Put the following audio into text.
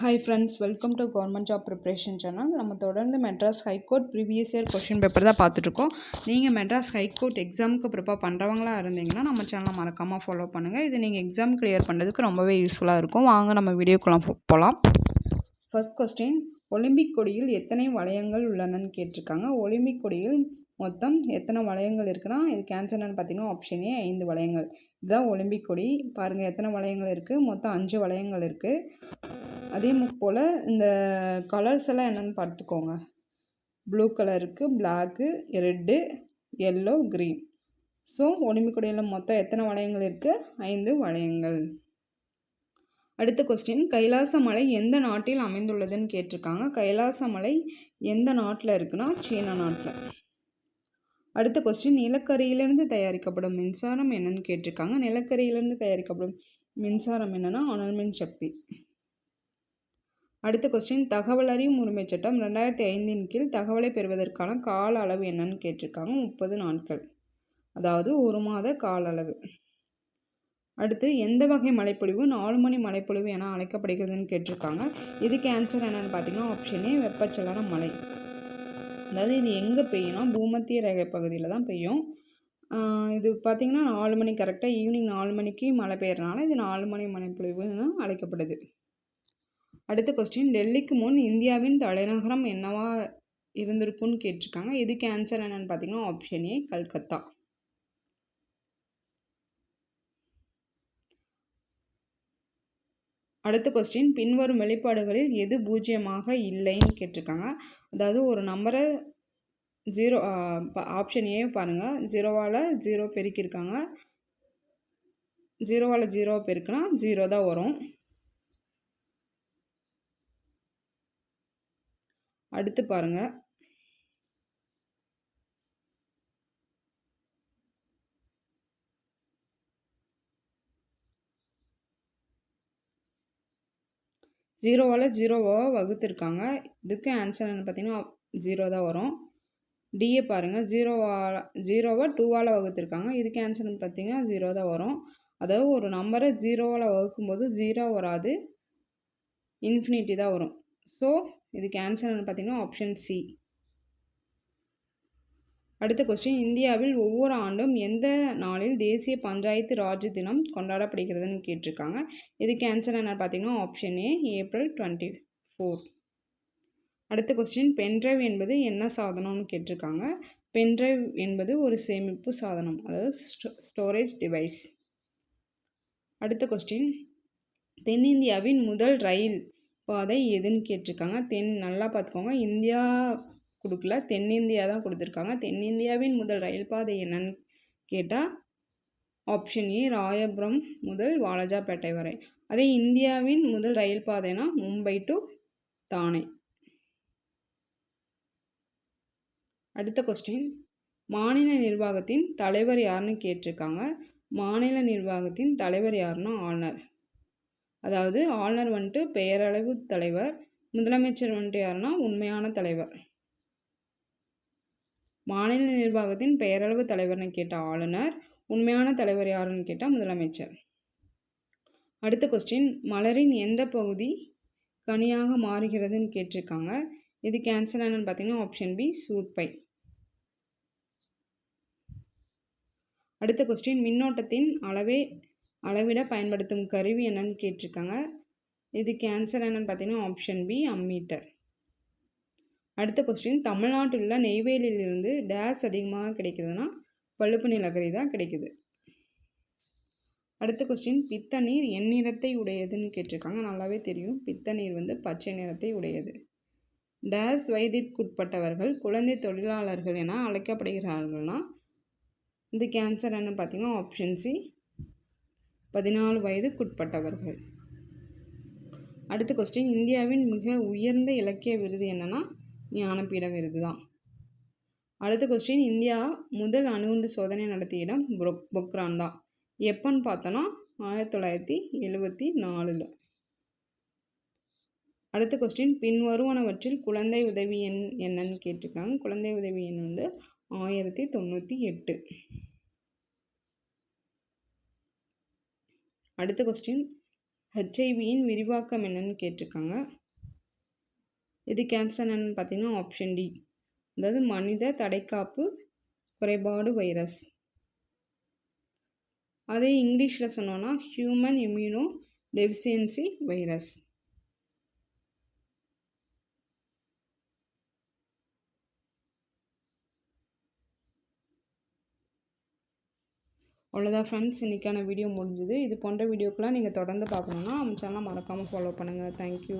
Hi friends, welcome to government job preparation channel. நம்ம தொடர்ந்து Madras high court previous year question paper தான் பார்த்துட்ருக்கோம். நீங்கள் மெட்ராஸ் ஹைகோர்ட் எக்ஸாமுக்கு ப்ரிப்பேர் பண்ணுறவங்களா இருந்தீங்கன்னா நம்ம சேனலை மறக்காமல் ஃபாலோ பண்ணுங்கள். இது நீங்கள் எக்ஸாம் கிளியர் பண்ணுறதுக்கு ரொம்பவே யூஸ்ஃபுல்லாக இருக்கும். வாங்க நம்ம வீடியோக்குலாம் போகலாம். ஃபர்ஸ்ட் கொஸ்டின், ஒலிம்பிக் கொடியில் எத்தனை வளையங்கள் உள்ளனன்னு கேட்டிருக்காங்க. ஒலிம்பிக் கொடியில் மொத்தம் எத்தனை வளையங்கள் இருக்குன்னா இதுக்கு ஆன்சர் என்னன்னு பார்த்தீங்கன்னா ஆப்ஷன் ஏ 5 வளையங்கள். இதுதான் ஒலிம்பிக் கொடி. பாருங்கள் எத்தனை வளையங்கள் இருக்குது, மொத்தம் 5 வளையங்கள் இருக்குது. அதே போல் இந்த கலர்ஸ் எல்லாம் என்னென்னு பார்த்துக்கோங்க. ப்ளூ கலர் இருக்குது, black, red, yellow, green. So Olympic கொடியில் மொத்தம் எத்தனை வளையங்கள் இருக்குது? 5 வளையங்கள். அடுத்த கொஸ்டின், கைலாச மலை எந்த நாட்டில் அமைந்துள்ளதுன்னு கேட்டிருக்காங்க. கைலாச மலை எந்த நாட்டில் இருக்குன்னா சீனா நாட்டில். அடுத்த கொஸ்டின், நிலக்கரியிலிருந்து தயாரிக்கப்படும் மின்சாரம் என்னன்னு கேட்டிருக்காங்க. நிலக்கரியிலிருந்து தயாரிக்கப்படும் மின்சாரம் என்னன்னா அனல் மின் சக்தி. அடுத்த கொஸ்டின், தகவல் அறியும் உரிமை சட்டம் 2005 கீழ் தகவலை பெறுவதற்கான கால அளவு என்னன்னு கேட்டிருக்காங்க. 30 நாட்கள், அதாவது 1 மாத கால அளவு. அடுத்து, எந்த வகை மழைப்பொழிவு 4 மணி மழைப்பொழிவு என அழைக்கப்படுகிறதுன்னு கேட்டிருக்காங்க. இதுக்கு ஆன்சர் என்னன்னு பார்த்தீங்கன்னா ஆப்ஷன் ஏ வெப்பச்சலன மழை. அதாவது இது எங்கே பெய்யும்னா பூமத்திய ரேகை பகுதியில் தான் பெய்யும். இது பார்த்திங்கன்னா 4 மணி கரெக்டாக ஈவினிங் 4 மணிக்கு மழை பெய்யறதுனால இது 4 மணி மழைப்பொழிவுன்னு அழைக்கப்படுது. அடுத்த கொஸ்டின், டெல்லிக்கு முன் இந்தியாவின் தலைநகரம் என்னவா இருந்திருக்குன்னு கேட்டிருக்காங்க. இதுக்கு ஆன்சர் என்னன்னு பார்த்தீங்கன்னா ஆப்ஷன் ஏ கல்கத்தா. அடுத்த கொஸ்டின், பின்வரும் வெளிப்பாடுகளில் எது பூஜ்ஜியமாக இல்லைன்னு கேட்டிருக்காங்க. அதாவது ஒரு நம்பரை 0 ஆப்ஷன் ஏ பாருங்கள், 0வால் 0 பெருக்கியிருக்காங்க. 0வால் 0 பெருக்குனா 0 தான் வரும். அடுத்து பாருங்கள், ஜீரோவால் 0வா வகுத்துருக்காங்க. இதுக்கு ஆன்சர் என்ன பார்த்தீங்கன்னா 0 தான் வரும். டிஏ பாருங்கள், 0வா 2வால் வகுத்துருக்காங்க. இதுக்கு ஆன்சர் பார்த்தீங்கன்னா 0 தான் வரும். அதாவது ஒரு நம்பரை 0வால் வகுக்கும்போது 0 வராது, இன்ஃபினிட்டி தான் வரும். ஸோ இதுக்கு ஆன்சர் என்ன பார்த்தீங்கன்னா ஆப்ஷன் சி. அடுத்த கொஸ்டின், இந்தியாவில் ஒவ்வொரு ஆண்டும் எந்த நாளில் தேசிய பஞ்சாயத்து ராஜ் தினம் கொண்டாடப்படுகிறதுன்னு கேட்டிருக்காங்க. இதுக்கு ஆன்சர் என்ன பார்த்தீங்கன்னா ஆப்ஷன் ஏ April 24. அடுத்த கொஸ்டின், பென்ட்ரைவ் என்பது என்ன சாதனம்னு கேட்டிருக்காங்க. பென்ட்ரைவ் என்பது ஒரு சேமிப்பு சாதனம், அதாவது ஸ்டோரேஜ் டிவைஸ். அடுத்த கொஸ்டின், தென்னிந்தியாவின் முதல் ரயில் பாதை எதுன்னு கேட்டிருக்காங்க. நல்லா பார்த்துக்கோங்க, இந்தியா கொடுக்கல, தென்னிந்தியா தான் கொடுத்துருக்காங்க. தென்னிந்தியாவின் முதல் ரயில் பாதை என்னன்னு கேட்டால் ஆப்ஷன் ஏ ராயபுரம் முதல் வாலாஜாபேட்டை வரை. அதே இந்தியாவின் முதல் ரயில் பாதைனா மும்பை டு தானே. அடுத்த கொஸ்டின், மாநில நிர்வாகத்தின் தலைவர் யாருன்னு கேட்டிருக்காங்க. மாநில நிர்வாகத்தின் தலைவர் யாருன்னா ஆளுநர். அதாவது ஆளுநர் வந்துட்டு பெயரளவு தலைவர், முதலமைச்சர் வந்துட்டு யாருன்னா உண்மையான தலைவர். மாநில நிர்வாகத்தின் பெயரளவு தலைவர்னு கேட்டால் ஆளுநர், உண்மையான தலைவர் யாருன்னு கேட்டால் முதலமைச்சர். அடுத்த கொஸ்டின், மலரின் எந்த பகுதி கனியாக மாறுகிறதுன்னு கேட்டிருக்காங்க. இதுக்கு ஆன்சர் என்னன்னு பார்த்தீங்கன்னா ஆப்ஷன் பி சூர்பை. அடுத்த கொஸ்டின், மின்னோட்டத்தின் அளவிட பயன்படுத்தும் கருவி என்னன்னு கேட்டிருக்காங்க. இதுக்கு ஆன்சர் என்னன்னு பார்த்தீங்கன்னா ஆப்ஷன் பி அம்மீட்டர். அடுத்த கொஸ்டின், தமிழ்நாட்டில் உள்ள நெய்வேலியிலிருந்து டேஸ் அதிகமாக கிடைக்குதுன்னா பழுப்பு நிலக்கரி தான் கிடைக்குது. அடுத்த கொஸ்டின், பித்த நீர் எந்நிறத்தை உடையதுன்னு கேட்டிருக்காங்க. நல்லாவே தெரியும், பித்த நீர் வந்து பச்சை நிறத்தை உடையது. டேஸ் வயதிற்குட்பட்டவர்கள் குழந்தை தொழிலாளர்கள் என அழைக்கப்படுகிறார்கள்னா இதுக்கு ஆன்சர் என்னன்னு பார்த்தீங்கன்னா ஆப்ஷன் சி 14 வயதுக்குட்பட்டவர்கள். அடுத்த கொஸ்டின், இந்தியாவின் மிக உயர்ந்த இலக்கிய விருது என்னன்னா ஞானபீட விருது தான். அடுத்த கொஸ்டின், இந்தியா முதல் அணுகுண்டு சோதனை நடத்திய இடம் பொக்ரான் தான். எப்போன்னு பார்த்தோன்னா 1974. அடுத்த கொஸ்டின், பின்வருவனவற்றில் குழந்தை உதவி எண் என்னன்னு கேட்டிருக்காங்க. குழந்தை உதவி எண் வந்து 1098. அடுத்த கொஸ்டின், ஹெச்ஐவியின் விரிவாக்கம் என்னன்னு கேட்டிருக்காங்க. இதுக்கு ஆன்சர் என்னன்னு பார்த்தீங்கன்னா ஆப்ஷன் டி, அதாவது மனித தடைக்காப்பு குறைபாடு வைரஸ். அதே இங்கிலீஷில் சொன்னோன்னா ஹியூமன் இம்யூனோ டெஃபிஷியன்சி வைரஸ். அவ்வளோதான் ஃப்ரெண்ட்ஸ், இன்றைக்கான வீடியோ முடிஞ்சுது. இது போன்ற வீடியோக்கெலாம் நீங்கள் தொடர்ந்து பார்க்கணுன்னா நம்ம சேனலை மறக்காமல் ஃபாலோ பண்ணுங்கள். தேங்க்யூ.